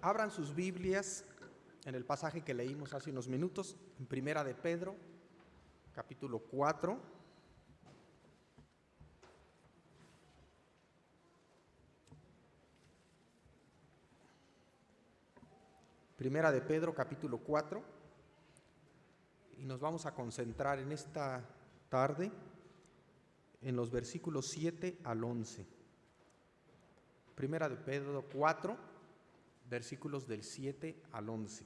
Abran sus Biblias en el pasaje que leímos hace unos minutos, en Primera de Pedro, capítulo 4. Primera de Pedro, capítulo 4. Y nos vamos a concentrar en esta tarde en los versículos 7 al 11. Primera de Pedro 4, versículos del 7 al 11.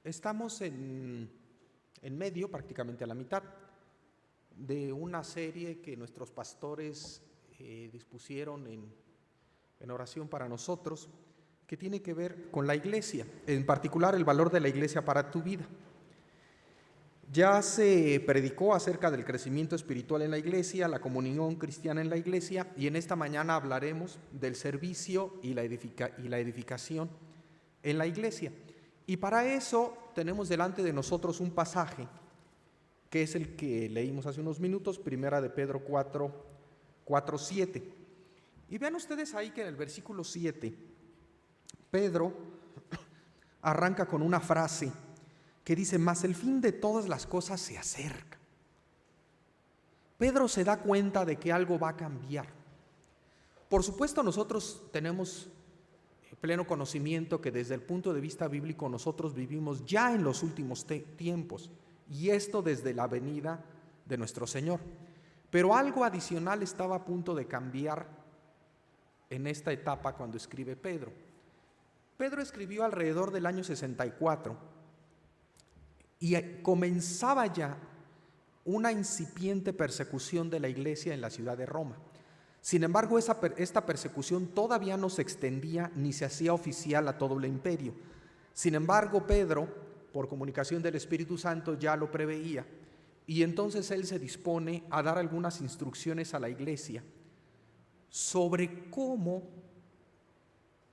Estamos en medio, prácticamente a la mitad, de una serie que nuestros pastores dispusieron en oración para nosotros, que tiene que ver con la iglesia, en particular el valor de la iglesia para tu vida. Ya se predicó acerca del crecimiento espiritual en la iglesia, la comunión cristiana en la iglesia, y en esta mañana hablaremos del servicio y la edificación en la iglesia. Y para eso tenemos delante de nosotros un pasaje que es el que leímos hace unos minutos, Primera de Pedro 4, 7. Y vean ustedes ahí que en el versículo 7, Pedro arranca con una frase que dice: mas el fin de todas las cosas se acerca. Pedro se da cuenta de que algo va a cambiar. Por supuesto, nosotros tenemos pleno conocimiento que desde el punto de vista bíblico nosotros vivimos ya en los últimos tiempos, y esto desde la venida de nuestro Señor. Pero algo adicional estaba a punto de cambiar en esta etapa cuando escribe Pedro. Pedro escribió alrededor del año 64 y comenzaba ya una incipiente persecución de la iglesia en la ciudad de Roma. Sin embargo, esta persecución todavía no se extendía ni se hacía oficial a todo el imperio. Sin embargo, Pedro, por comunicación del Espíritu Santo, ya lo preveía, y entonces él se dispone a dar algunas instrucciones a la iglesia sobre cómo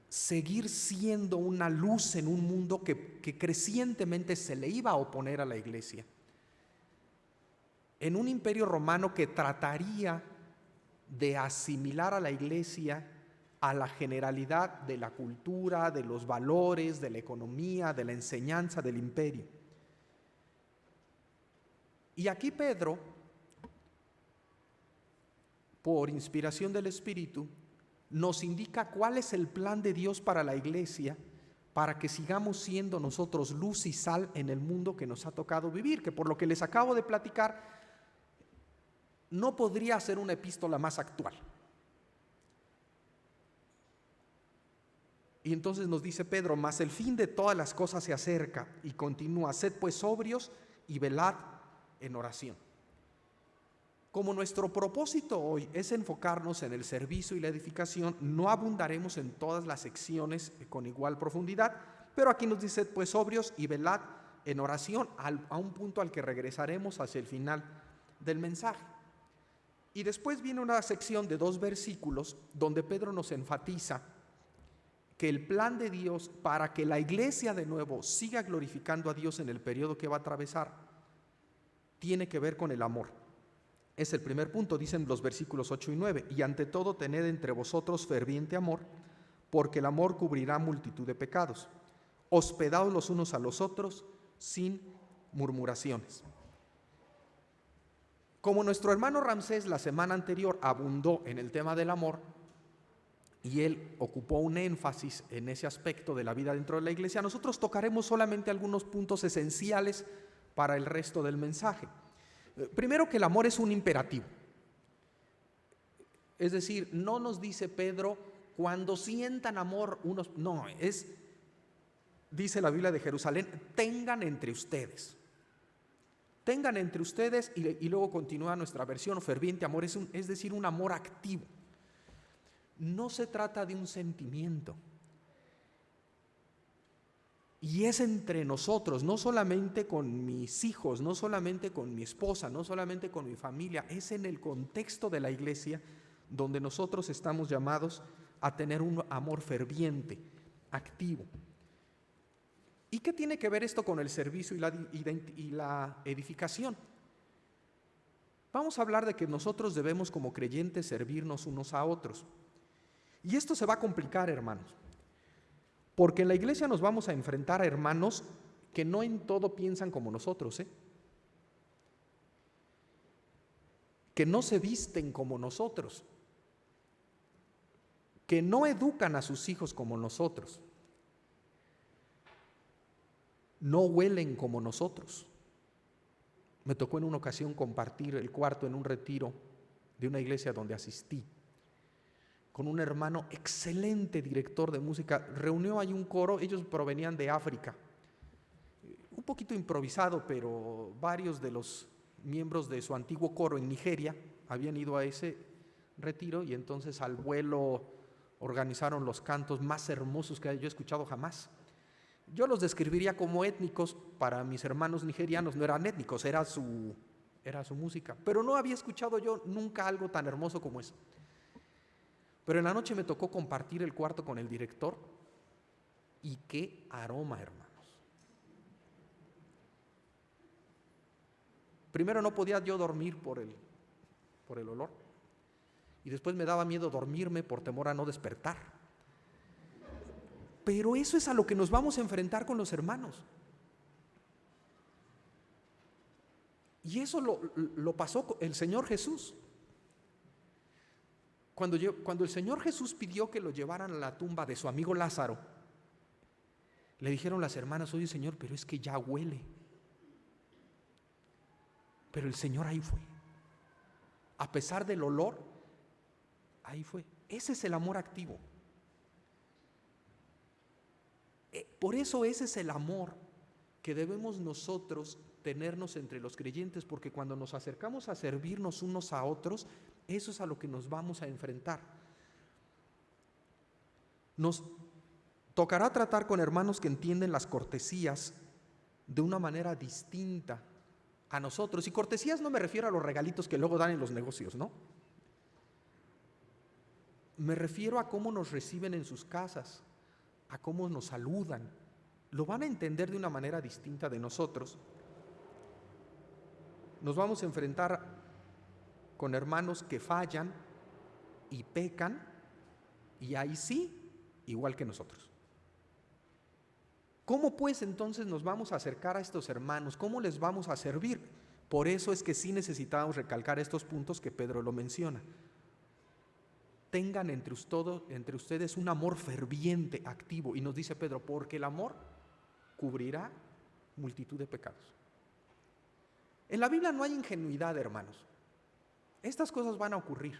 seguir siendo una luz en un mundo que crecientemente se le iba a oponer a la iglesia. En un imperio romano que trataría de asimilar a la iglesia a la generalidad de la cultura, de los valores, de la economía, de la enseñanza del imperio. Y aquí Pedro, por inspiración del Espíritu, nos indica cuál es el plan de Dios para la iglesia, para que sigamos siendo nosotros luz y sal en el mundo que nos ha tocado vivir, que por lo que les acabo de platicar, no podría ser una epístola más actual. Y entonces nos dice Pedro: mas el fin de todas las cosas se acerca, y continúa: sed pues sobrios y velad en oración. Como nuestro propósito hoy es enfocarnos en el servicio y la edificación, no abundaremos en todas las secciones con igual profundidad, pero aquí nos dice: pues sobrios y velad en oración, a un punto al que regresaremos hacia el final del mensaje. Y después viene una sección de 2 versículos donde Pedro nos enfatiza que el plan de Dios para que la iglesia de nuevo siga glorificando a Dios en el periodo que va a atravesar tiene que ver con el amor. Es el primer punto, dicen los versículos 8 y 9: y ante todo tened entre vosotros ferviente amor, porque el amor cubrirá multitud de pecados. Hospedaos los unos a los otros sin murmuraciones. Como nuestro hermano Ramsés la semana anterior abundó en el tema del amor, y él ocupó un énfasis en ese aspecto de la vida dentro de la iglesia, nosotros tocaremos solamente algunos puntos esenciales para el resto del mensaje. Primero, que el amor es un imperativo. Es decir, no nos dice Pedro: cuando sientan amor unos... No, dice la Biblia de Jerusalén: tengan entre ustedes. Tengan entre ustedes, y luego continúa nuestra versión: ferviente amor, es decir, un amor activo. No se trata de un sentimiento. Y es entre nosotros, no solamente con mis hijos, no solamente con mi esposa, no solamente con mi familia, es en el contexto de la iglesia donde nosotros estamos llamados a tener un amor ferviente, activo. ¿Y qué tiene que ver esto con el servicio y la edificación? vamos a hablar de que nosotros debemos como creyentes servirnos unos a otros. Y esto se va a complicar, hermanos, porque en la iglesia nos vamos a enfrentar a hermanos que no en todo piensan como nosotros, que no se visten como nosotros, que no educan a sus hijos como nosotros, no huelen como nosotros. Me tocó en una ocasión compartir el cuarto en un retiro de una iglesia donde asistí, con un hermano excelente director de música. Reunió ahí un coro, ellos provenían de África, un poquito improvisado, pero varios de los miembros de su antiguo coro en Nigeria habían ido a ese retiro y entonces al vuelo organizaron los cantos más hermosos que yo he escuchado jamás. Yo los describiría como étnicos. Para mis hermanos nigerianos no eran étnicos, era su música, pero no había escuchado yo nunca algo tan hermoso como eso. Pero en la noche me tocó compartir el cuarto con el director y qué aroma, hermanos. Primero no podía yo dormir por el olor, y después me daba miedo dormirme por temor a no despertar. Pero eso es a lo que nos vamos a enfrentar con los hermanos. Y eso lo pasó el Señor Jesús. Cuando el Señor Jesús pidió que lo llevaran a la tumba de su amigo Lázaro, le dijeron las hermanas: oye, Señor, pero es que ya huele. Pero el Señor ahí fue. A pesar del olor, ahí fue. Ese es el amor activo. Por eso ese es el amor que debemos nosotros tenernos entre los creyentes, porque cuando nos acercamos a servirnos unos a otros, eso es a lo que nos vamos a enfrentar. Nos tocará tratar con hermanos que entienden las cortesías de una manera distinta a nosotros. Y cortesías no me refiero a los regalitos que luego dan en los negocios, ¿no? Me refiero a cómo nos reciben en sus casas, a cómo nos saludan. Lo van a entender de una manera distinta de nosotros. Nos vamos a enfrentar con hermanos que fallan y pecan, y ahí sí, igual que nosotros. ¿Cómo pues entonces nos vamos a acercar a estos hermanos? ¿Cómo les vamos a servir? Por eso es que sí necesitamos recalcar estos puntos que Pedro lo menciona. Tengan entre ustedes un amor ferviente, activo. Y nos dice Pedro, porque el amor cubrirá multitud de pecados. En la Biblia no hay ingenuidad, hermanos. Estas cosas van a ocurrir.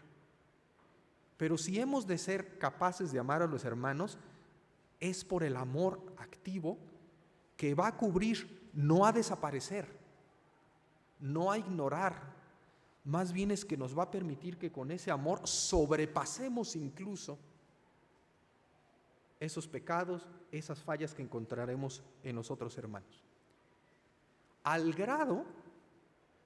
Pero si hemos de ser capaces de amar a los hermanos, es por el amor activo que va a cubrir, no a desaparecer, no a ignorar. Más bien es que nos va a permitir que con ese amor sobrepasemos incluso esos pecados, esas fallas que encontraremos en nosotros, hermanos. Al grado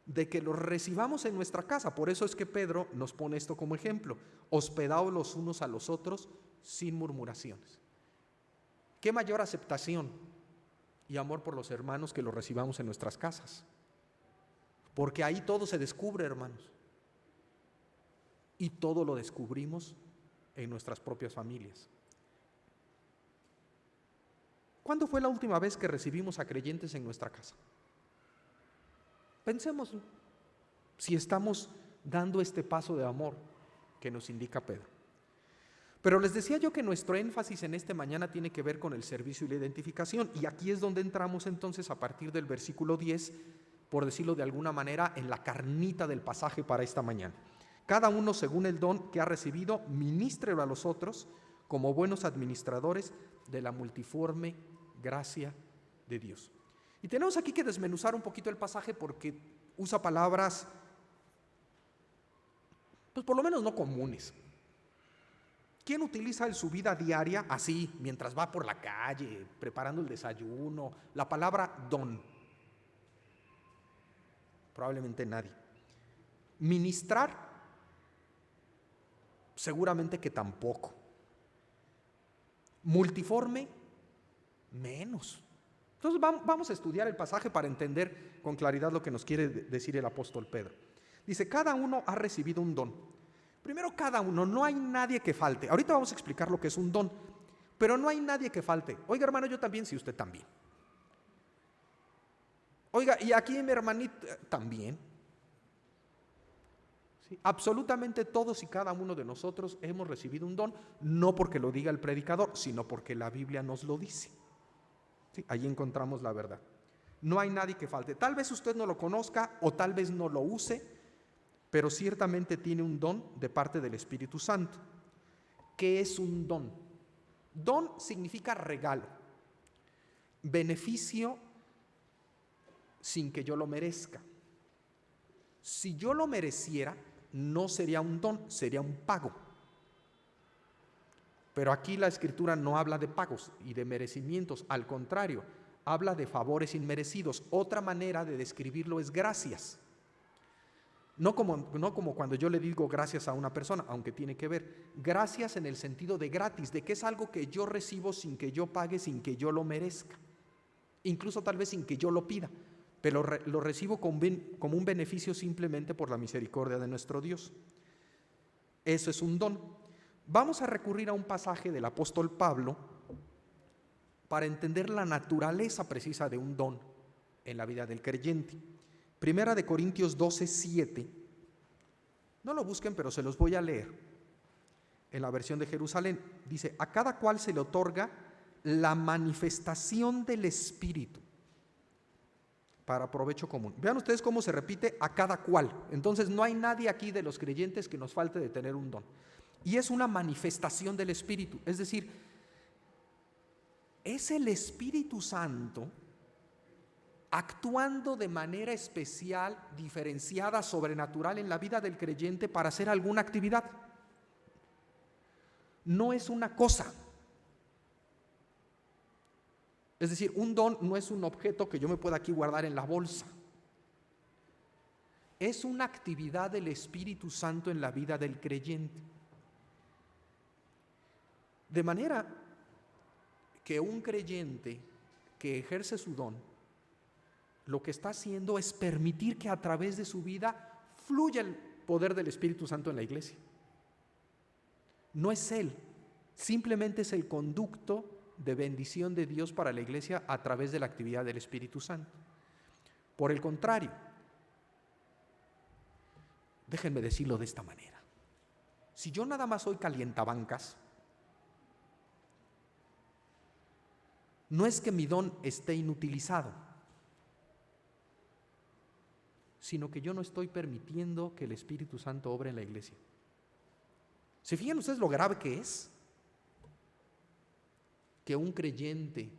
de que los recibamos en nuestra casa. Por eso es que Pedro nos pone esto como ejemplo: hospedaos los unos a los otros sin murmuraciones. ¿Qué mayor aceptación y amor por los hermanos que los recibamos en nuestras casas? Porque ahí todo se descubre, hermanos. Y todo lo descubrimos en nuestras propias familias. ¿Cuándo fue la última vez que recibimos a creyentes en nuestra casa? Pensemos si estamos dando este paso de amor que nos indica Pedro. Pero les decía yo que nuestro énfasis en esta mañana tiene que ver con el servicio y la identificación, y aquí es donde entramos entonces a partir del versículo 10, por decirlo de alguna manera, en la carnita del pasaje para esta mañana. Cada uno según el don que ha recibido, ministrelo a los otros como buenos administradores de la multiforme gracia de Dios. Y tenemos aquí que desmenuzar un poquito el pasaje porque usa palabras, pues por lo menos no comunes. ¿Quién utiliza en su vida diaria así, mientras va por la calle, preparando el desayuno, la palabra don? Probablemente nadie. Ministrar, seguramente que tampoco. Multiforme, menos. Entonces vamos a estudiar el pasaje para entender con claridad lo que nos quiere decir el apóstol Pedro. Dice, cada uno ha recibido un don. Primero, cada uno, no hay nadie que falte. Ahorita vamos a explicar lo que es un don, pero no hay nadie que falte. Oiga, hermano, yo también, si usted también. Oiga, y aquí mi hermanito también. ¿Sí? Absolutamente todos y cada uno de nosotros hemos recibido un don, no porque lo diga el predicador, sino porque la Biblia nos lo dice. ¿Sí? Ahí encontramos la verdad. No hay nadie que falte. Tal vez usted no lo conozca o tal vez no lo use, pero ciertamente tiene un don de parte del Espíritu Santo. ¿Qué es un don? Don significa regalo, beneficio sin que yo lo merezca. Si yo lo mereciera, no sería un don, sería un pago. Pero aquí la Escritura no habla de pagos y de merecimientos, al contrario, habla de favores inmerecidos. Otra manera de describirlo es gracias. No como cuando yo le digo gracias a una persona, aunque tiene que ver. Gracias en el sentido de gratis, de que es algo que yo recibo sin que yo pague, sin que yo lo merezca. Incluso tal vez sin que yo lo pida, pero lo recibo como un beneficio simplemente por la misericordia de nuestro Dios. Eso es un don. Vamos a recurrir a un pasaje del apóstol Pablo para entender la naturaleza precisa de un don en la vida del creyente. Primera de Corintios 12:7. No lo busquen, pero se los voy a leer. En la versión de Jerusalén dice: a cada cual se le otorga la manifestación del Espíritu para provecho común. Vean ustedes cómo se repite a cada cual. Entonces no hay nadie aquí de los creyentes que nos falte de tener un don. Y es una manifestación del Espíritu, es decir, es el Espíritu Santo actuando de manera especial, diferenciada, sobrenatural en la vida del creyente para hacer alguna actividad. No es una cosa. Es decir, un don no es un objeto que yo me pueda aquí guardar en la bolsa. Es una actividad del Espíritu Santo en la vida del creyente. De manera que un creyente que ejerce su don, lo que está haciendo es permitir que a través de su vida fluya el poder del Espíritu Santo en la iglesia. No es él, simplemente es el conducto de bendición de Dios para la iglesia a través de la actividad del Espíritu Santo. Por el contrario, déjenme decirlo de esta manera: si yo nada más soy calientabancas, no es que mi don esté inutilizado, sino que yo no estoy permitiendo que el Espíritu Santo obre en la iglesia. ¿Se fijan ustedes lo grave que es? Que un creyente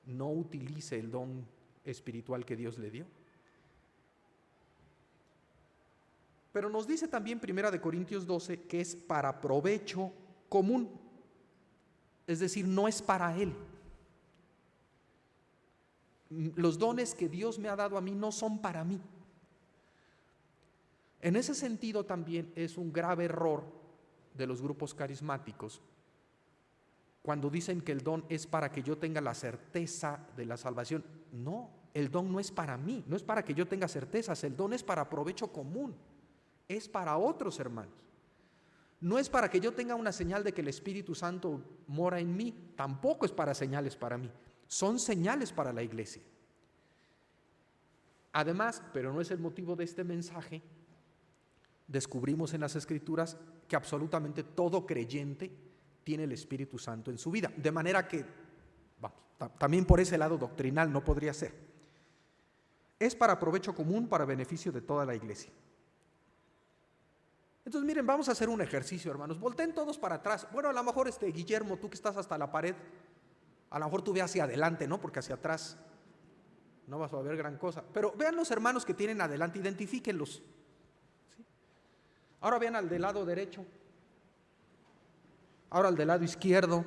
no utilice el don espiritual que Dios le dio. Pero nos dice también 1 Corintios 12 que es para provecho común, es decir, no es para él. Los dones que Dios me ha dado a mí no son para mí. En ese sentido también es un grave error de los grupos carismáticos cuando dicen que el don es para que yo tenga la certeza de la salvación. No, el don no es para mí, no es para que yo tenga certezas, el don es para provecho común, es para otros hermanos. No es para que yo tenga una señal de que el Espíritu Santo mora en mí, tampoco es para señales para mí, son señales para la iglesia. Además, pero no es el motivo de este mensaje, descubrimos en las Escrituras que absolutamente todo creyente tiene el Espíritu Santo en su vida, de manera que, también por ese lado doctrinal no podría ser. Es para provecho común, para beneficio de toda la iglesia. Entonces miren, vamos a hacer un ejercicio, hermanos. Volteen todos para atrás. Bueno, a lo mejor Guillermo, tú que estás hasta la pared, a lo mejor tú ve hacia adelante, ¿no? Porque hacia atrás no vas a ver gran cosa. Pero vean los hermanos que tienen adelante, identifíquenlos. ¿Sí? Ahora vean al del lado derecho. Ahora al del lado izquierdo.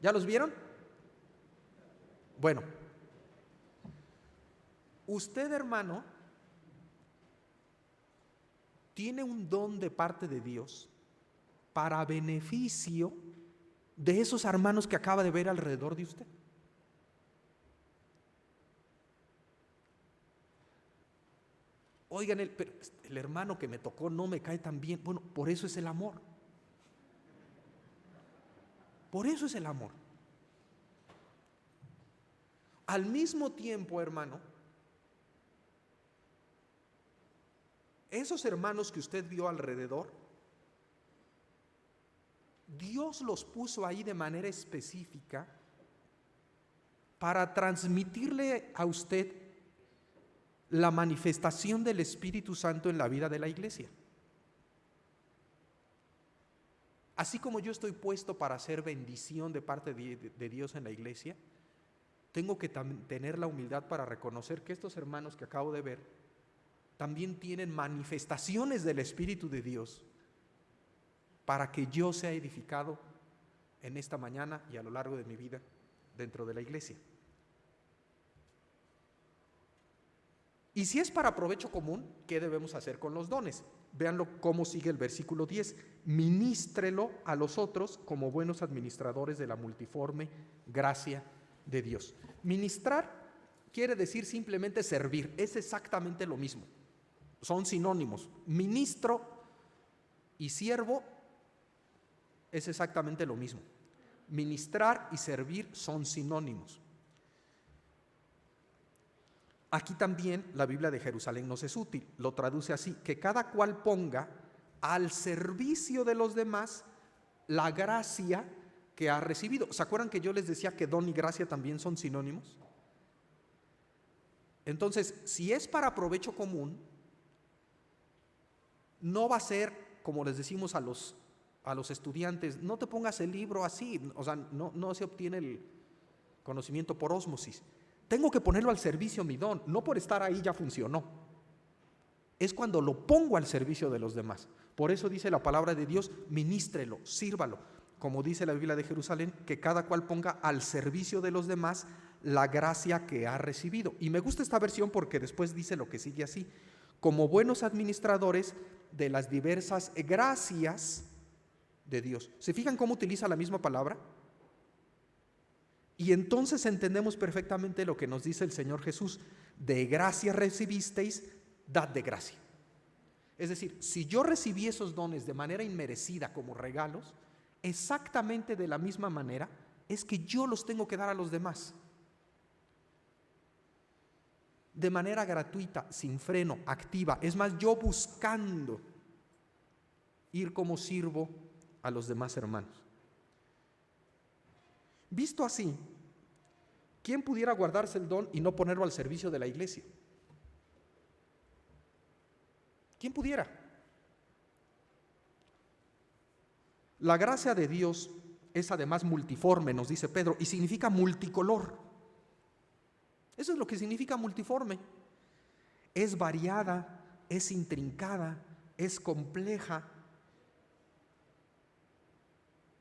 ¿Ya los vieron? Bueno, usted, hermano, tiene un don de parte de Dios para beneficio de esos hermanos que acaba de ver alrededor de usted. Oigan, pero el hermano que me tocó no me cae tan bien. Bueno, por eso es el amor. Por eso es el amor. Al mismo tiempo, hermano, esos hermanos que usted vio alrededor, Dios los puso ahí de manera específica para transmitirle a usted la manifestación del Espíritu Santo en la vida de la iglesia. Así como yo estoy puesto para hacer bendición de parte de Dios en la iglesia, tengo que tener la humildad para reconocer que estos hermanos que acabo de ver también tienen manifestaciones del Espíritu de Dios para que yo sea edificado en esta mañana y a lo largo de mi vida dentro de la iglesia. Y si es para provecho común, ¿qué debemos hacer con los dones? Véanlo cómo sigue el versículo 10. Ministrelo a los otros como buenos administradores de la multiforme gracia de Dios. Ministrar quiere decir simplemente servir. Es exactamente lo mismo. Son sinónimos. Ministro y siervo es exactamente lo mismo. Ministrar y servir son sinónimos. Aquí también la Biblia de Jerusalén nos es útil, lo traduce así: que cada cual ponga al servicio de los demás la gracia que ha recibido. ¿Se acuerdan que yo les decía que don y gracia también son sinónimos? Entonces, si es para provecho común, no va a ser, como les decimos a los estudiantes, no te pongas el libro así, o sea, no se obtiene el conocimiento por ósmosis. Tengo que ponerlo al servicio mi don, no por estar ahí ya funcionó. Es cuando lo pongo al servicio de los demás. Por eso dice la palabra de Dios: ministrelo, sírvalo. Como dice la Biblia de Jerusalén, que cada cual ponga al servicio de los demás la gracia que ha recibido. Y me gusta esta versión porque después dice lo que sigue así: como buenos administradores de las diversas gracias de Dios. ¿Se fijan cómo utiliza la misma palabra? Y entonces entendemos perfectamente lo que nos dice el Señor Jesús: de gracia recibisteis, dad de gracia. Es decir, si yo recibí esos dones de manera inmerecida como regalos, exactamente de la misma manera es que yo los tengo que dar a los demás. De manera gratuita, sin freno, activa. Es más, yo buscando ir como sirvo a los demás hermanos. Visto así, ¿quién pudiera guardarse el don y no ponerlo al servicio de la iglesia? ¿Quién pudiera? La gracia de Dios es además multiforme, nos dice Pedro, y significa multicolor. Eso es lo que significa multiforme. Es variada, es intrincada, es compleja.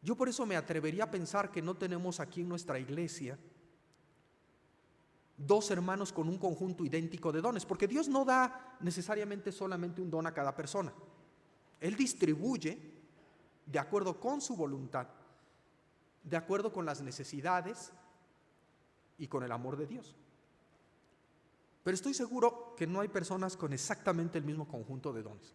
Yo por eso me atrevería a pensar que no tenemos aquí en nuestra iglesia dos hermanos con un conjunto idéntico de dones, porque Dios no da necesariamente solamente un don a cada persona. Él distribuye de acuerdo con su voluntad, de acuerdo con las necesidades y con el amor de Dios. Pero estoy seguro que no hay personas con exactamente el mismo conjunto de dones.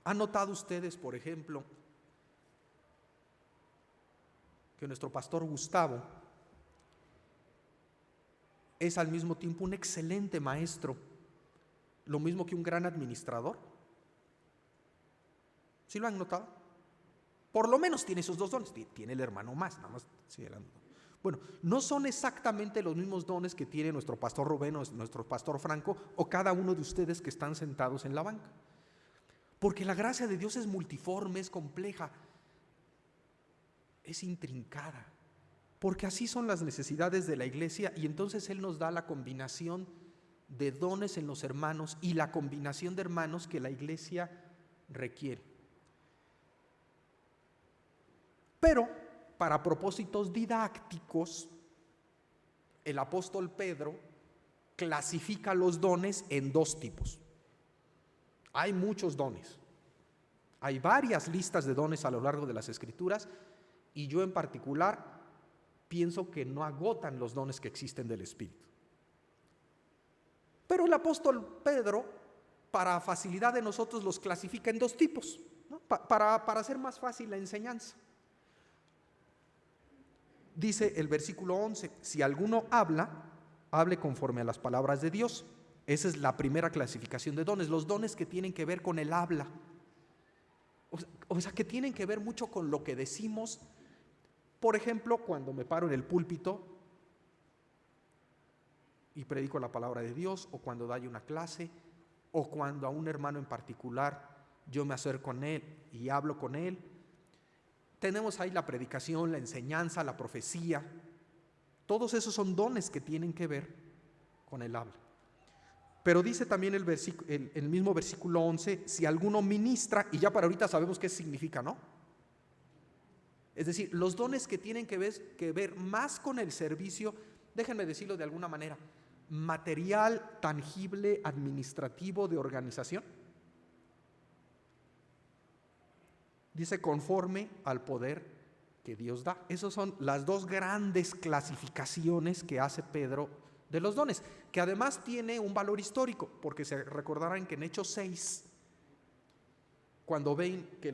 ¿Han notado ustedes, por ejemplo, que nuestro pastor Gustavo es al mismo tiempo un excelente maestro, lo mismo que un gran administrador? ¿Sí lo han notado? Por lo menos tiene esos dos dones. Tiene el hermano más, nada más. Sí, bueno, no son exactamente los mismos dones que tiene nuestro pastor Rubén o nuestro pastor Franco o cada uno de ustedes que están sentados en la banca. Porque la gracia de Dios es multiforme, es compleja, es intrincada. Porque así son las necesidades de la iglesia, y entonces Él nos da la combinación de dones en los hermanos y la combinación de hermanos que la iglesia requiere. Pero para propósitos didácticos, el apóstol Pedro clasifica los dones en dos tipos. Hay muchos dones. Hay varias listas de dones a lo largo de las Escrituras, y yo en particular pienso que no agotan los dones que existen del Espíritu. Pero el apóstol Pedro, para facilidad de nosotros, los clasifica en dos tipos, ¿no? Para hacer más fácil la enseñanza. Dice el versículo 11, si alguno habla, hable conforme a las palabras de Dios. Esa es la primera clasificación de dones, los dones que tienen que ver con el habla. O sea, que tienen que ver mucho con lo que decimos. Por ejemplo, cuando me paro en el púlpito y predico la palabra de Dios, o cuando doy una clase, o cuando a un hermano en particular yo me acerco con él y hablo con él. Tenemos ahí la predicación, la enseñanza, la profecía. Todos esos son dones que tienen que ver con el habla. Pero dice también el mismo versículo 11, si alguno ministra, y ya para ahorita sabemos qué significa, ¿no? Es decir, los dones que tienen que ver más con el servicio, déjenme decirlo de alguna manera, material, tangible, administrativo, de organización. Dice conforme al poder que Dios da. Esas son las dos grandes clasificaciones que hace Pedro de los dones, que además tiene un valor histórico, porque se recordarán que en Hechos 6, cuando ven que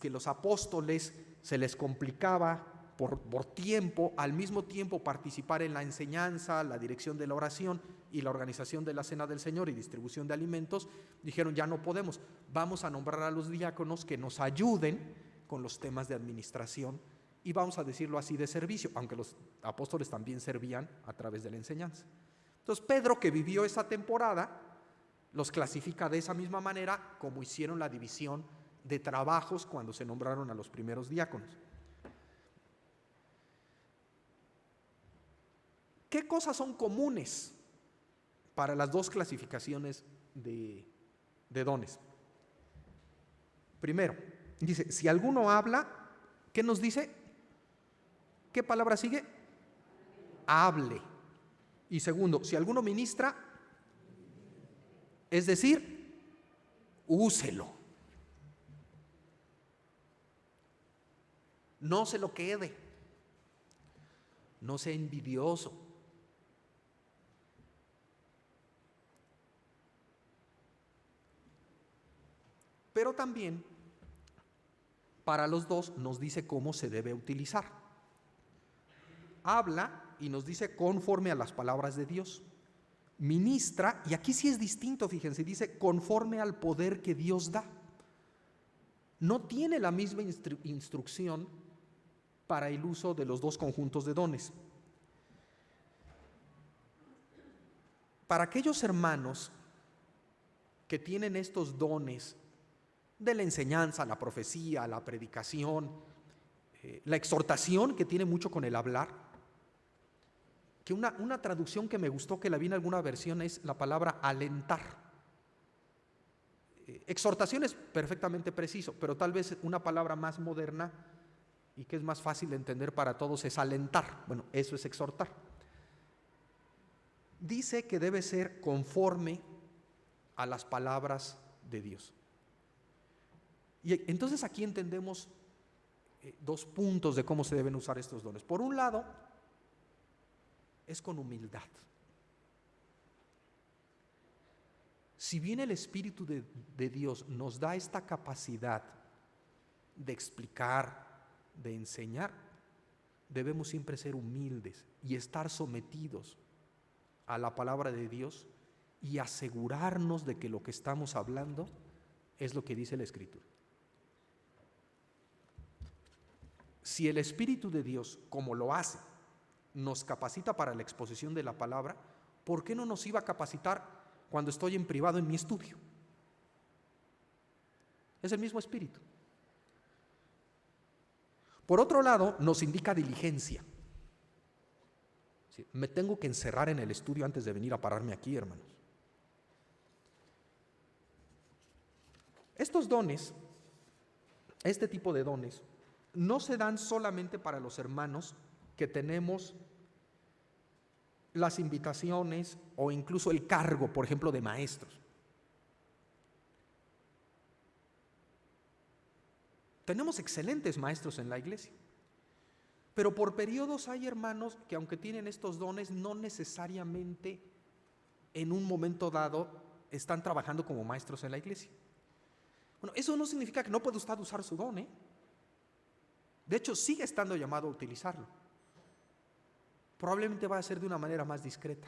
los apóstoles se les complicaba por tiempo, al mismo tiempo participar en la enseñanza, la dirección de la oración y la organización de la cena del Señor y distribución de alimentos, dijeron ya no podemos, vamos a nombrar a los diáconos que nos ayuden con los temas de administración y vamos a decirlo así de servicio, aunque los apóstoles también servían a través de la enseñanza. Entonces Pedro, que vivió esa temporada, los clasifica de esa misma manera como hicieron la división de trabajos cuando se nombraron a los primeros diáconos. ¿Qué cosas son comunes para las dos clasificaciones de dones? Primero, dice, si alguno habla, ¿qué nos dice? ¿Qué palabra sigue? Hable. Y segundo, si alguno ministra, es decir, úselo. No se lo quede. No sea envidioso. Pero también para los dos nos dice cómo se debe utilizar. Habla y nos dice conforme a las palabras de Dios. Ministra, y aquí sí es distinto, fíjense, dice conforme al poder que Dios da. No tiene la misma instrucción para el uso de los dos conjuntos de dones. Para aquellos hermanos que tienen estos dones de la enseñanza, la profecía, la predicación, la exhortación, que tiene mucho con el hablar, que una traducción que me gustó, que la vi en alguna versión, es la palabra alentar. Exhortación es perfectamente preciso, pero tal vez una palabra más moderna y que es más fácil de entender para todos es alentar. Bueno, eso es exhortar. Dice que debe ser conforme a las palabras de Dios. Y entonces aquí entendemos dos puntos de cómo se deben usar estos dones. Por un lado, es con humildad. Si bien el Espíritu de Dios nos da esta capacidad de explicar, de enseñar, debemos siempre ser humildes y estar sometidos a la palabra de Dios y asegurarnos de que lo que estamos hablando es lo que dice la Escritura. Si el Espíritu de Dios, como lo hace, nos capacita para la exposición de la palabra, ¿por qué no nos iba a capacitar cuando estoy en privado en mi estudio? Es el mismo Espíritu. Por otro lado, nos indica diligencia. Sí, me tengo que encerrar en el estudio antes de venir a pararme aquí, hermanos. Estos dones, este tipo de dones, no se dan solamente para los hermanos que tenemos las invitaciones o incluso el cargo, por ejemplo, de maestros. Tenemos excelentes maestros en la iglesia, pero por periodos hay hermanos que aunque tienen estos dones no necesariamente en un momento dado están trabajando como maestros en la iglesia. Bueno, eso no significa que no pueda usted usar su don, ¿eh? De hecho, sigue estando llamado a utilizarlo. Probablemente va a ser de una manera más discreta.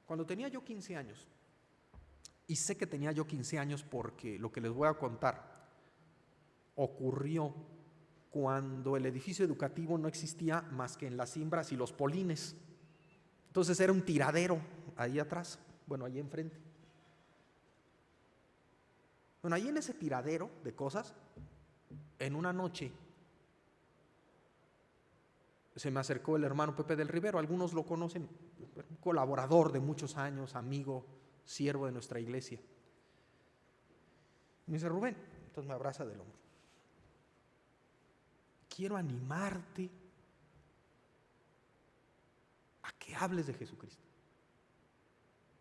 Cuando tenía yo 15 años, y sé que tenía yo 15 años porque lo que les voy a contar ocurrió cuando el edificio educativo no existía más que en las cimbras y los polines. Entonces era un tiradero ahí atrás, bueno, ahí enfrente. Bueno, ahí en ese tiradero de cosas, en una noche se me acercó el hermano Pepe del Rivero, algunos lo conocen, un colaborador de muchos años, amigo, siervo de nuestra iglesia. Me dice: Rubén, entonces me abraza del hombro, quiero animarte a que hables de Jesucristo,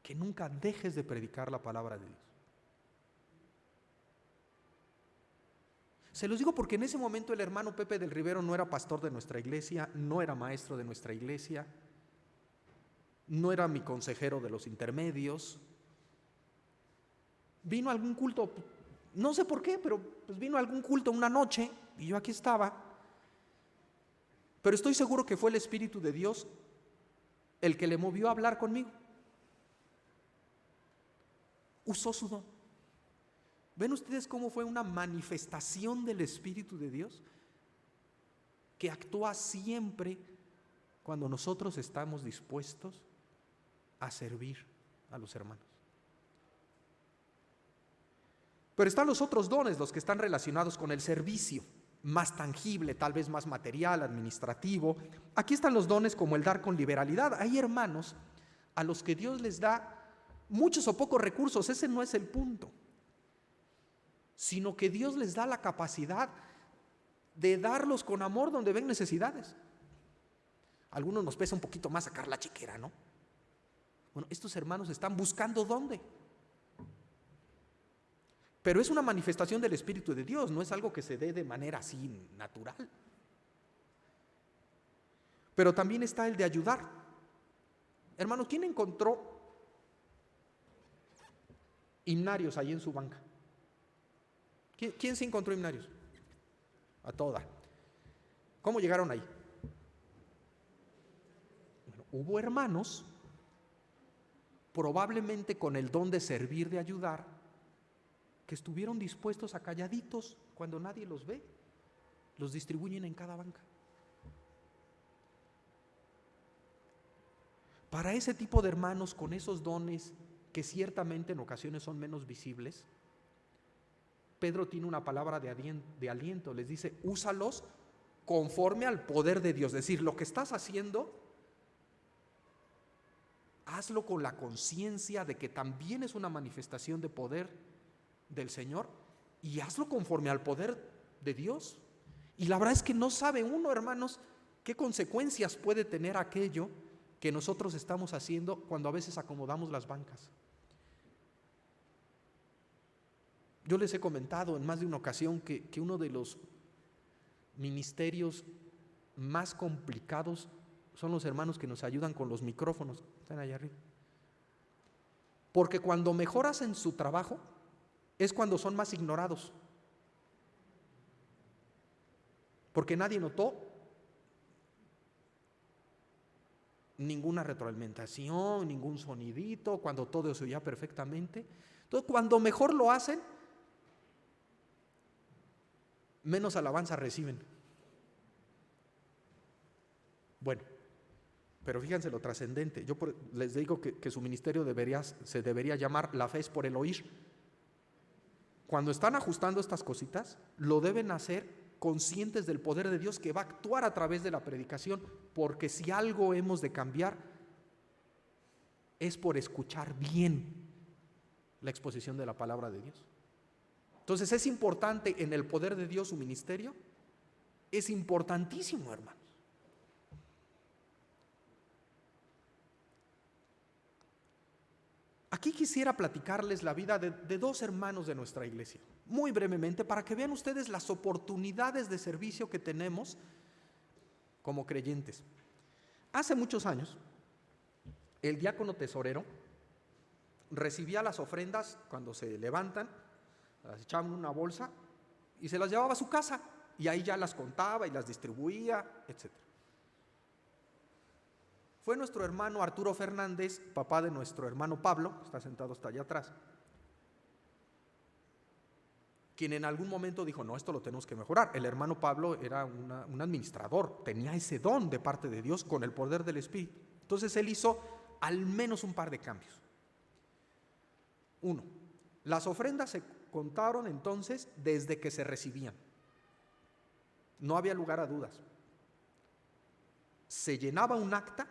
que nunca dejes de predicar la palabra de Dios. Se los digo porque en ese momento el hermano Pepe del Rivero no era pastor de nuestra iglesia, no era maestro de nuestra iglesia, no era mi consejero de los intermedios. Vino a algún culto, no sé por qué, pero pues vino a algún culto una noche y yo aquí estaba. Pero estoy seguro que fue el Espíritu de Dios el que le movió a hablar conmigo. Usó su don. ¿Ven ustedes cómo fue una manifestación del Espíritu de Dios que actúa siempre cuando nosotros estamos dispuestos a servir a los hermanos? Pero están los otros dones, los que están relacionados con el servicio, más tangible, tal vez más material, administrativo. Aquí están los dones como el dar con liberalidad. Hay hermanos a los que Dios les da muchos o pocos recursos, ese no es el punto, sino que Dios les da la capacidad de darlos con amor donde ven necesidades. A algunos nos pesa un poquito más sacar la chiquera, ¿no? Bueno, estos hermanos están buscando dónde. Pero es una manifestación del Espíritu de Dios, no es algo que se dé de manera así natural. Pero también está el de ayudar. Hermano, ¿quién encontró himnarios ahí en su banca? ¿Quién se encontró himnarios? A toda. ¿Cómo llegaron ahí? Bueno, hubo hermanos, probablemente con el don de servir, de ayudar, que estuvieron dispuestos a calladitos cuando nadie los ve, los distribuyen en cada banca. Para ese tipo de hermanos con esos dones que ciertamente en ocasiones son menos visibles, Pedro tiene una palabra de aliento, les dice: úsalos conforme al poder de Dios. Es decir, lo que estás haciendo, hazlo con la conciencia de que también es una manifestación de poder del Señor, y hazlo conforme al poder de Dios. Y la verdad es que no sabe uno, hermanos, qué consecuencias puede tener aquello que nosotros estamos haciendo cuando a veces acomodamos las bancas. Yo les he comentado en más de una ocasión que uno de los ministerios más complicados son los hermanos que nos ayudan con los micrófonos, están allá arriba. Porque cuando mejor hacen su trabajo es cuando son más ignorados. Porque nadie notó ninguna retroalimentación, ningún sonidito, cuando todo se oía perfectamente. Entonces, cuando mejor lo hacen, menos alabanza reciben. Bueno, pero fíjense lo trascendente. Yo les digo que su ministerio se debería llamar La Fe es por el Oír. Cuando están ajustando estas cositas, lo deben hacer conscientes del poder de Dios que va a actuar a través de la predicación, porque si algo hemos de cambiar es por escuchar bien la exposición de la palabra de Dios. Entonces es importante en el poder de Dios su ministerio, es importantísimo, hermanos. Aquí quisiera platicarles la vida de dos hermanos de nuestra iglesia, muy brevemente, para que vean ustedes las oportunidades de servicio que tenemos como creyentes. Hace muchos años, el diácono tesorero recibía las ofrendas cuando se levantan, las echaban en una bolsa y se las llevaba a su casa, y ahí ya las contaba y las distribuía, etc. Fue nuestro hermano Arturo Fernández, papá de nuestro hermano Pablo, que está sentado hasta allá atrás, quien en algún momento dijo: no, esto lo tenemos que mejorar. El hermano Pablo era un administrador, tenía ese don de parte de Dios con el poder del Espíritu. Entonces él hizo al menos un par de cambios. Uno, las ofrendas se contaron entonces desde que se recibían. No había lugar a dudas. Se llenaba un acta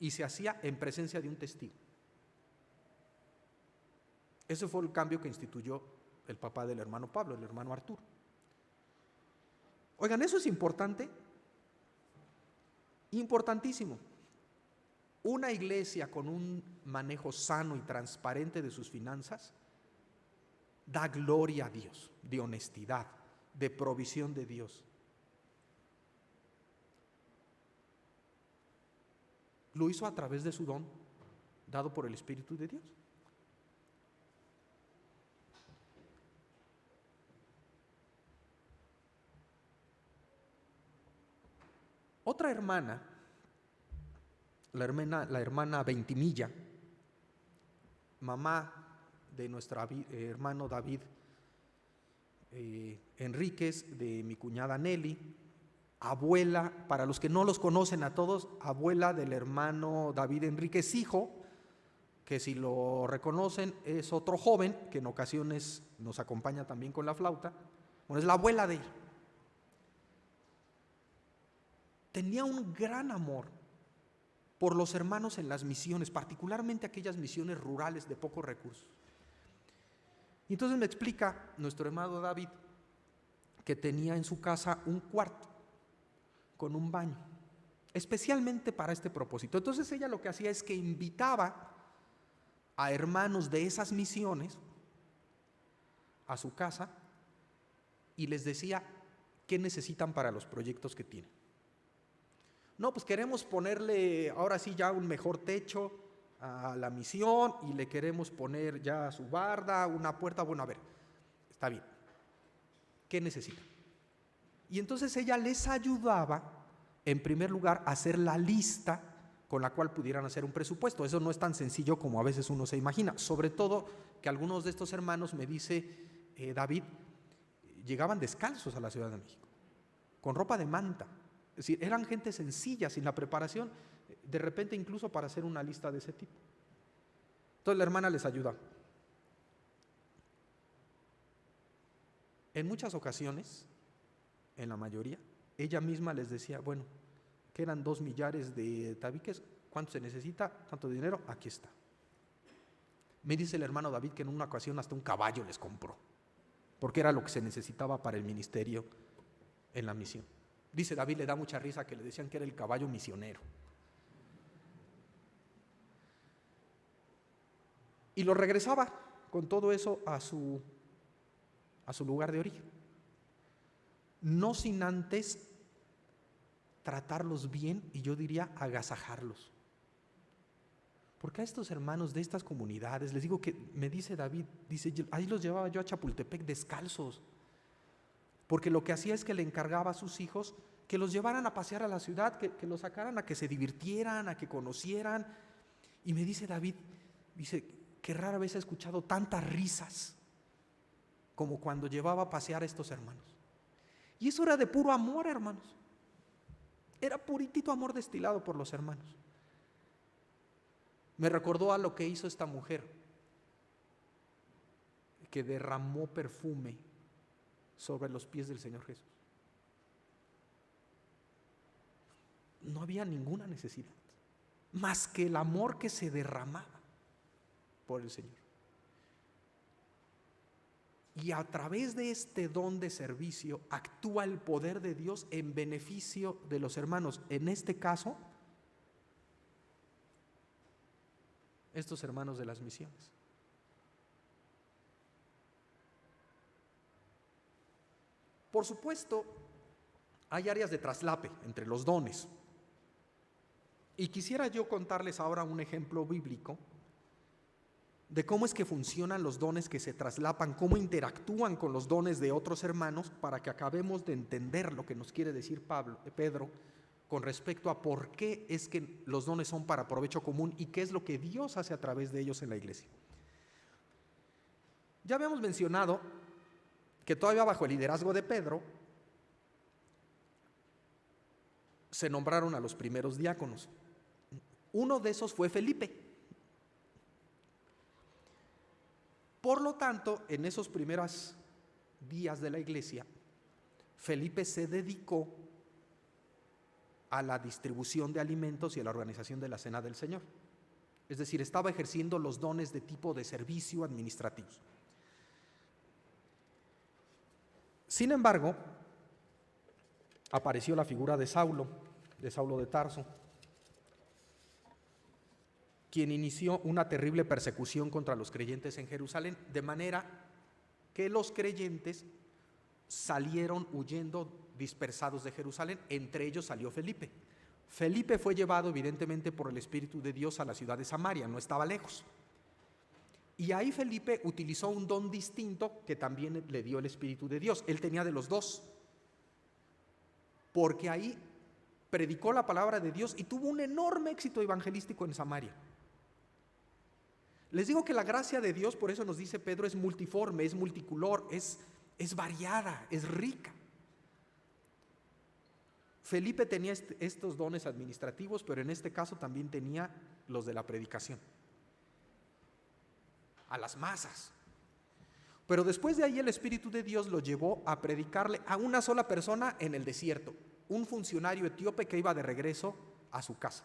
y se hacía en presencia de un testigo. Ese fue el cambio que instituyó el papá del hermano Pablo, el hermano Arturo. Oigan, eso es importante, importantísimo. Una iglesia con un manejo sano y transparente de sus finanzas da gloria a Dios, de honestidad, de provisión de Dios. Lo hizo a través de su don dado por el Espíritu de Dios. Otra hermana, la hermana Ventimilla, mamá de nuestro hermano David Enríquez, de mi cuñada Nelly, abuela, para los que no los conocen a todos, abuela del hermano David Enríquez, hijo, que si lo reconocen es otro joven que en ocasiones nos acompaña también con la flauta. Bueno, es la abuela de él. Tenía un gran amor por los hermanos en las misiones, particularmente aquellas misiones rurales de pocos recursos. Y entonces me explica nuestro hermano David que tenía en su casa un cuarto con un baño, especialmente para este propósito. Entonces ella lo que hacía es que invitaba a hermanos de esas misiones a su casa y les decía qué necesitan para los proyectos que tienen. No, pues queremos ponerle ahora sí ya un mejor techo a la misión y le queremos poner ya su barda, una puerta. Bueno, a ver, está bien. ¿Qué necesitan? Y entonces ella les ayudaba, en primer lugar, a hacer la lista con la cual pudieran hacer un presupuesto. Eso no es tan sencillo como a veces uno se imagina. Sobre todo que algunos de estos hermanos, me dice David, llegaban descalzos a la Ciudad de México, con ropa de manta. Es decir, eran gente sencilla, sin la preparación, de repente incluso para hacer una lista de ese tipo. Entonces la hermana les ayuda. En muchas ocasiones, en la mayoría, ella misma les decía: bueno, que eran 2 millares de tabiques, ¿cuánto se necesita? ¿Tanto dinero? Aquí está. Me dice el hermano David que en una ocasión hasta un caballo les compró, porque era lo que se necesitaba para el ministerio en la misión. Dice David, le da mucha risa que le decían que era el caballo misionero. Y lo regresaba con todo eso a su lugar de origen. No sin antes tratarlos bien y yo diría agasajarlos. Porque a estos hermanos de estas comunidades, les digo que me dice David, dice, ahí los llevaba yo a Chapultepec descalzos. Porque lo que hacía es que le encargaba a sus hijos que los llevaran a pasear a la ciudad, que los sacaran a que se divirtieran, a que conocieran. Y me dice David, dice, que rara vez he escuchado tantas risas como cuando llevaba a pasear a estos hermanos. Y eso era de puro amor, hermanos. Era puritito amor destilado por los hermanos. Me recordó a lo que hizo esta mujer, que derramó perfume sobre los pies del Señor Jesús. No había ninguna necesidad más que el amor que se derramaba por el Señor. Y a través de este don de servicio actúa el poder de Dios en beneficio de los hermanos. En este caso, estos hermanos de las misiones. Por supuesto, hay áreas de traslape entre los dones. Y quisiera yo contarles ahora un ejemplo bíblico de cómo es que funcionan los dones que se traslapan, cómo interactúan con los dones de otros hermanos, para que acabemos de entender lo que nos quiere decir Pedro con respecto a por qué es que los dones son para provecho común y qué es lo que Dios hace a través de ellos en la iglesia. Ya habíamos mencionado que todavía bajo el liderazgo de Pedro se nombraron a los primeros diáconos. Uno de esos fue Felipe. Por lo tanto, en esos primeros días de la iglesia, Felipe se dedicó a la distribución de alimentos y a la organización de la Cena del Señor. Es decir, estaba ejerciendo los dones de tipo de servicio administrativos. Sin embargo, apareció la figura de Saulo de Tarso, quien inició una terrible persecución contra los creyentes en Jerusalén, de manera que los creyentes salieron huyendo dispersados de Jerusalén. Entre ellos salió Felipe. Felipe fue llevado evidentemente por el Espíritu de Dios a la ciudad de Samaria, no estaba lejos. Y ahí Felipe utilizó un don distinto que también le dio el Espíritu de Dios. Él tenía de los dos, porque ahí predicó la palabra de Dios y tuvo un enorme éxito evangelístico en Samaria. Les digo que la gracia de Dios, por eso nos dice Pedro, es multiforme, es multicolor, es variada, es rica. Felipe tenía estos dones administrativos, pero en este caso también tenía los de la predicación a las masas. Pero después de ahí el Espíritu de Dios lo llevó a predicarle a una sola persona en el desierto, un funcionario etíope que iba de regreso a su casa.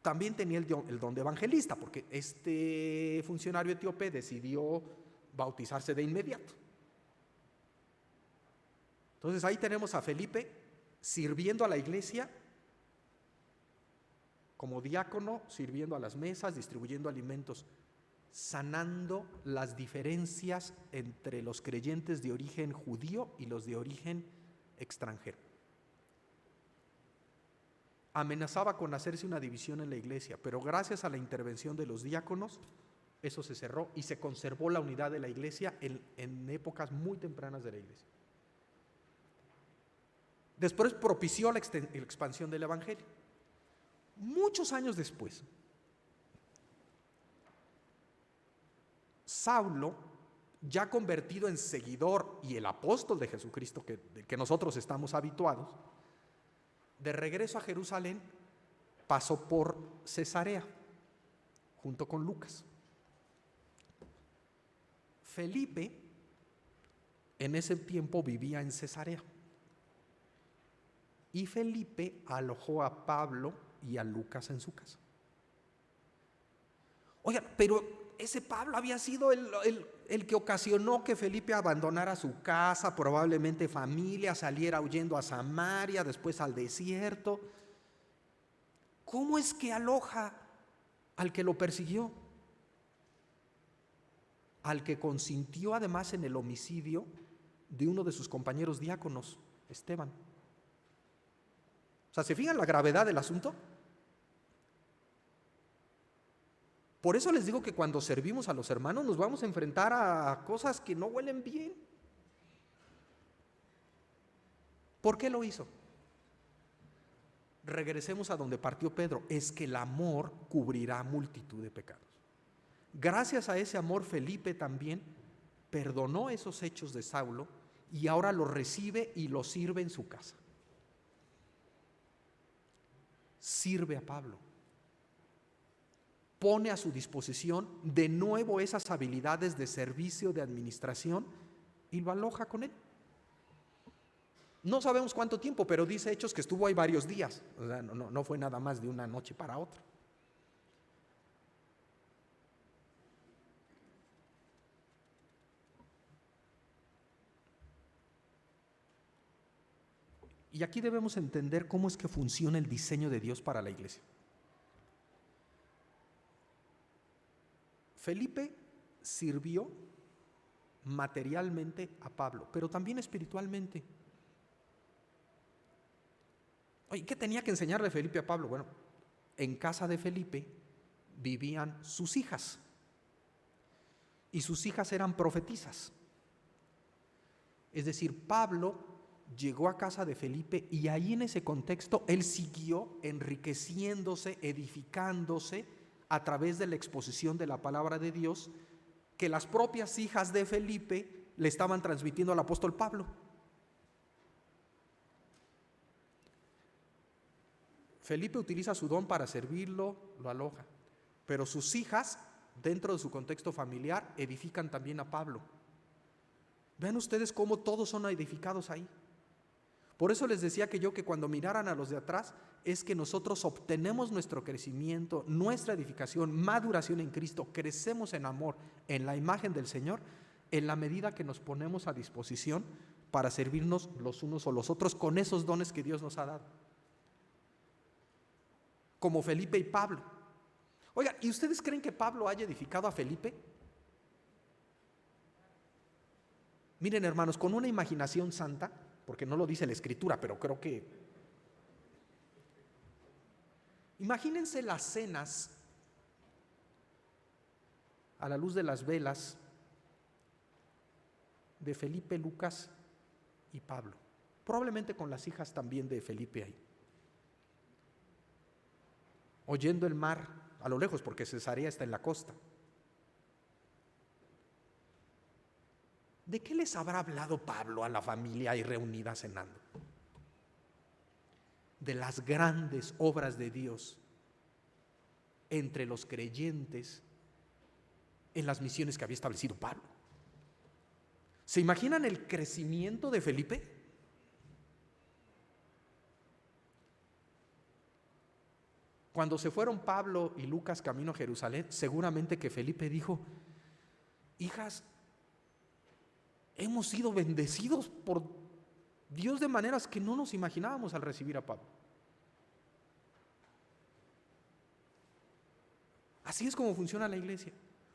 También tenía el don de evangelista, porque este funcionario etíope decidió bautizarse de inmediato. Entonces ahí tenemos a Felipe sirviendo a la iglesia como diácono, sirviendo a las mesas, distribuyendo alimentos, sanando las diferencias entre los creyentes de origen judío y los de origen extranjero. Amenazaba con hacerse una división en la iglesia, pero gracias a la intervención de los diáconos, eso se cerró y se conservó la unidad de la iglesia en épocas muy tempranas de la iglesia. Después propició la expansión del evangelio. Muchos años después, Saulo, ya convertido en seguidor y el apóstol de Jesucristo del que nosotros estamos habituados, de regreso a Jerusalén pasó por Cesarea junto con Lucas. Felipe en ese tiempo vivía en Cesarea y Felipe alojó a Pablo y a Lucas en su casa. Oigan, pero ese Pablo había sido el que ocasionó que Felipe abandonara su casa, probablemente familia, saliera huyendo a Samaria, después al desierto. ¿Cómo es que aloja al que lo persiguió? Al que consintió además en el homicidio de uno de sus compañeros diáconos, Esteban. O sea, ¿se fijan la gravedad del asunto? Por eso les digo que cuando servimos a los hermanos nos vamos a enfrentar a cosas que no huelen bien. ¿Por qué lo hizo? Regresemos a donde partió Pedro. Es que el amor cubrirá multitud de pecados. Gracias a ese amor, Felipe también perdonó esos hechos de Saulo y ahora lo recibe y lo sirve en su casa. Sirve a Pablo. Pone a su disposición de nuevo esas habilidades de servicio, de administración, y lo aloja con él. No sabemos cuánto tiempo, pero dice Hechos que estuvo ahí varios días. O sea, no fue nada más de una noche para otra. Y aquí debemos entender cómo es que funciona el diseño de Dios para la iglesia. Felipe sirvió materialmente a Pablo, pero también espiritualmente. Oye, ¿qué tenía que enseñarle Felipe a Pablo? Bueno, en casa de Felipe vivían sus hijas, y sus hijas eran profetisas. Es decir, Pablo llegó a casa de Felipe y ahí en ese contexto él siguió enriqueciéndose, edificándose a través de la exposición de la palabra de Dios que las propias hijas de Felipe le estaban transmitiendo al apóstol Pablo. Felipe utiliza su don para servirlo, lo aloja, pero sus hijas, dentro de su contexto familiar, edifican también a Pablo. Vean ustedes cómo todos son edificados ahí. Por eso les decía que cuando miraran a los de atrás, es que nosotros obtenemos nuestro crecimiento, nuestra edificación, maduración en Cristo, crecemos en amor, en la imagen del Señor, en la medida que nos ponemos a disposición para servirnos los unos o los otros con esos dones que Dios nos ha dado. Como Felipe y Pablo. Oigan, ¿y ustedes creen que Pablo haya edificado a Felipe? Miren, hermanos, con una imaginación santa, porque no lo dice la Escritura, pero creo que... Imagínense las cenas a la luz de las velas de Felipe, Lucas y Pablo, probablemente con las hijas también de Felipe ahí, oyendo el mar a lo lejos, porque Cesarea está en la costa. ¿De qué les habrá hablado Pablo a la familia ahí reunida cenando? De las grandes obras de Dios entre los creyentes en las misiones que había establecido Pablo. ¿Se imaginan el crecimiento de Felipe? Cuando se fueron Pablo y Lucas camino a Jerusalén, seguramente que Felipe dijo: hijas, hemos sido bendecidos por Dios de maneras que no nos imaginábamos al recibir a Pablo. Así es como funciona la iglesia.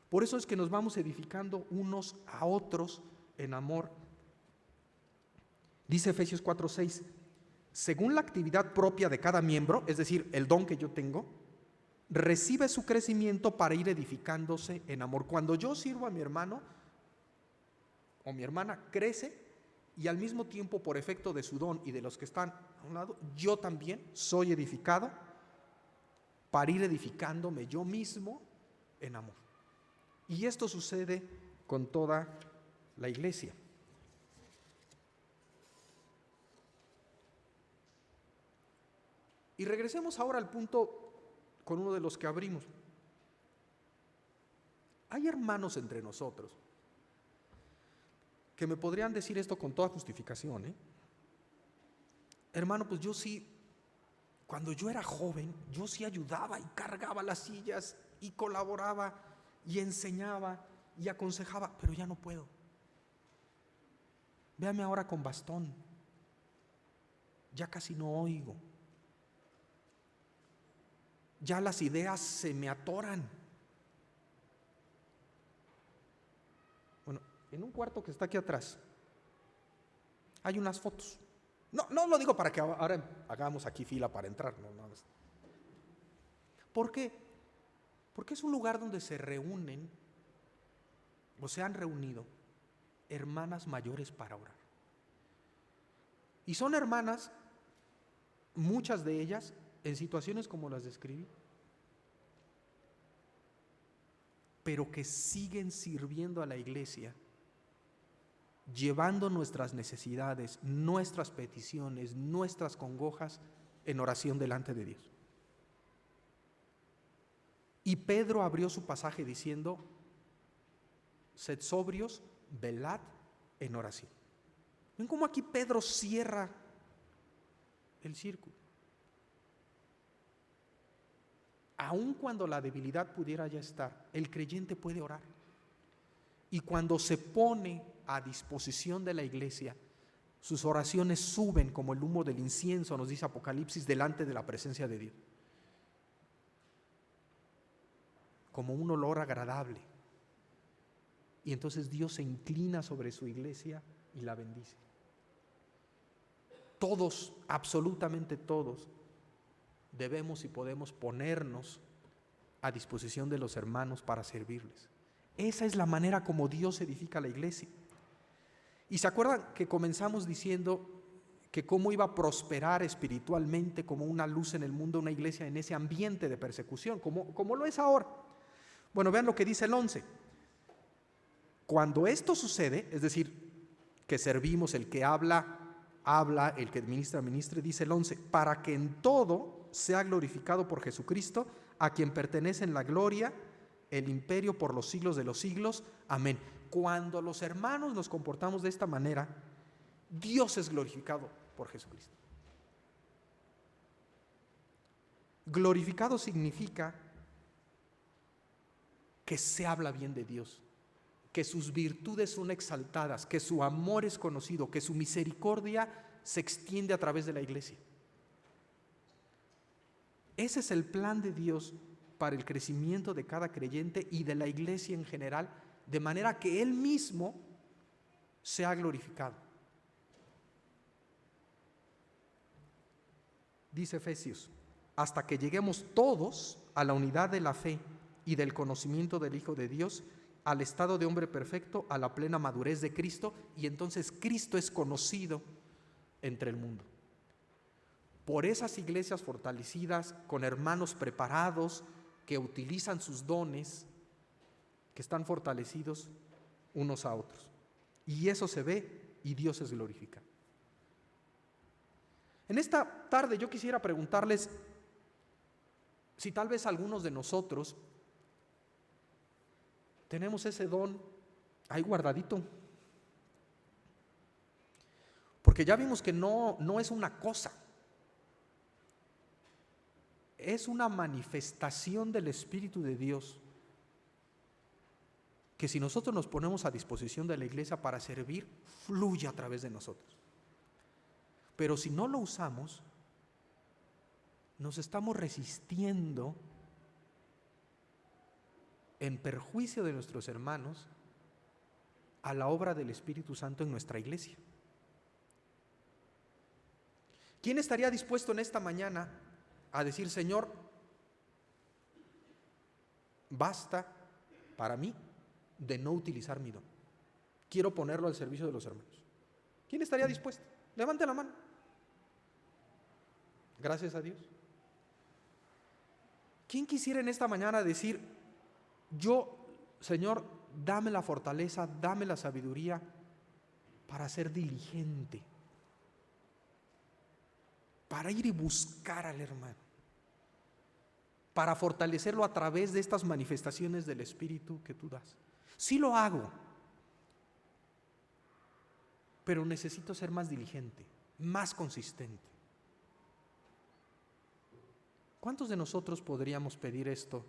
Por eso es que nos vamos edificando unos a otros en amor. Dice Efesios 4:6, según la actividad propia de cada miembro, es decir, el don que yo tengo, recibe su crecimiento para ir edificándose en amor. Cuando yo sirvo a mi hermano o mi hermana, crece, y al mismo tiempo, por efecto de su don y de los que están a un lado, yo también soy edificado para ir edificándome yo mismo en amor. Y esto sucede con toda la iglesia. Y regresemos ahora al punto con uno de los que abrimos. Hay hermanos entre nosotros que me podrían decir esto con toda justificación, hermano, pues yo sí, cuando yo era joven, yo sí ayudaba y cargaba las sillas y colaboraba y enseñaba y aconsejaba, pero ya no puedo. Véame ahora con bastón, ya casi no oigo, ya las ideas se me atoran. Bueno, en un cuarto que está aquí atrás hay unas fotos. No lo digo para que ahora hagamos aquí fila para entrar, no. ¿Por qué? Porque es un lugar donde se reúnen o se han reunido hermanas mayores para orar. Y son hermanas, muchas de ellas, en situaciones como las describí, pero que siguen sirviendo a la iglesia, llevando nuestras necesidades, nuestras peticiones, nuestras congojas en oración delante de Dios. Y Pedro abrió su pasaje diciendo: sed sobrios, velad en oración. ¿Ven cómo aquí Pedro cierra el círculo? Aun cuando la debilidad pudiera ya estar, el creyente puede orar. Y cuando se pone a disposición de la iglesia, sus oraciones suben como el humo del incienso, nos dice Apocalipsis, delante de la presencia de Dios, como un olor agradable. Y entonces Dios se inclina sobre su iglesia y la bendice. todos, absolutamente todos, debemos y podemos ponernos a disposición de los hermanos para servirles. Esa es la manera como Dios edifica la iglesia. Y se acuerdan que comenzamos diciendo que cómo iba a prosperar espiritualmente como una luz en el mundo una iglesia en ese ambiente de persecución, como lo es ahora. Bueno, vean lo que dice el 11. Cuando esto sucede, es decir, que servimos, el que habla, el que ministra, dice el 11, para que en todo sea glorificado por Jesucristo, a quien pertenecen la gloria, el imperio por los siglos de los siglos. Amén. Cuando los hermanos nos comportamos de esta manera, Dios es glorificado por Jesucristo. Glorificado significa que se habla bien de Dios, que sus virtudes son exaltadas, que su amor es conocido, que su misericordia se extiende a través de la iglesia. Ese es el plan de Dios para el crecimiento de cada creyente y de la iglesia en general, de manera que Él mismo sea glorificado. Dice Efesios, hasta que lleguemos todos a la unidad de la fe y del conocimiento del Hijo de Dios, al estado de hombre perfecto, a la plena madurez de Cristo, y entonces Cristo es conocido entre el mundo. Por esas iglesias fortalecidas, con hermanos preparados, que utilizan sus dones, que están fortalecidos unos a otros. Y eso se ve y Dios es glorificado. En esta tarde yo quisiera preguntarles si tal vez algunos de nosotros tenemos ese don ahí guardadito. Porque ya vimos que no es una cosa, es una manifestación del Espíritu de Dios, que si nosotros nos ponemos a disposición de la iglesia para servir, fluye a través de nosotros. Pero si no lo usamos, nos estamos resistiendo en perjuicio de nuestros hermanos a la obra del Espíritu Santo en nuestra iglesia. ¿Quién estaría dispuesto en esta mañana a decir, Señor, basta para mí de no utilizar mi don? Quiero ponerlo al servicio de los hermanos. ¿Quién estaría dispuesto? Levante la mano. Gracias a Dios. ¿Quién quisiera en esta mañana decir, yo, Señor, dame la fortaleza, dame la sabiduría para ser diligente, para ir y buscar al hermano, para fortalecerlo a través de estas manifestaciones del Espíritu que tú das? Sí lo hago, pero necesito ser más diligente, más consistente. ¿Cuántos de nosotros podríamos pedir esto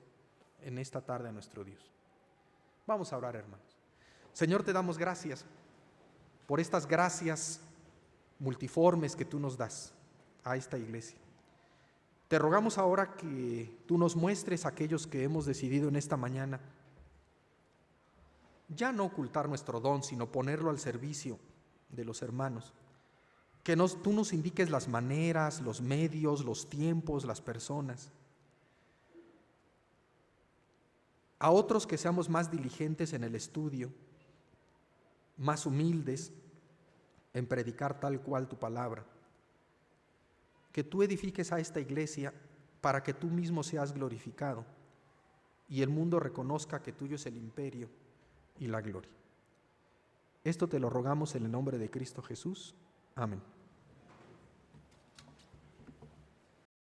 en esta tarde a nuestro Dios? Vamos a orar, hermanos. Señor, te damos gracias por estas gracias multiformes que tú nos das a esta iglesia. Te rogamos ahora que tú nos muestres a aquellos que hemos decidido en esta mañana ya no ocultar nuestro don, sino ponerlo al servicio de los hermanos. Que tú nos indiques las maneras, los medios, los tiempos, las personas. A otros que seamos más diligentes en el estudio, más humildes en predicar tal cual tu palabra. Que tú edifiques a esta iglesia para que tú mismo seas glorificado y el mundo reconozca que tuyo es el imperio y la gloria. Esto te lo rogamos en el nombre de Cristo Jesús. Amén.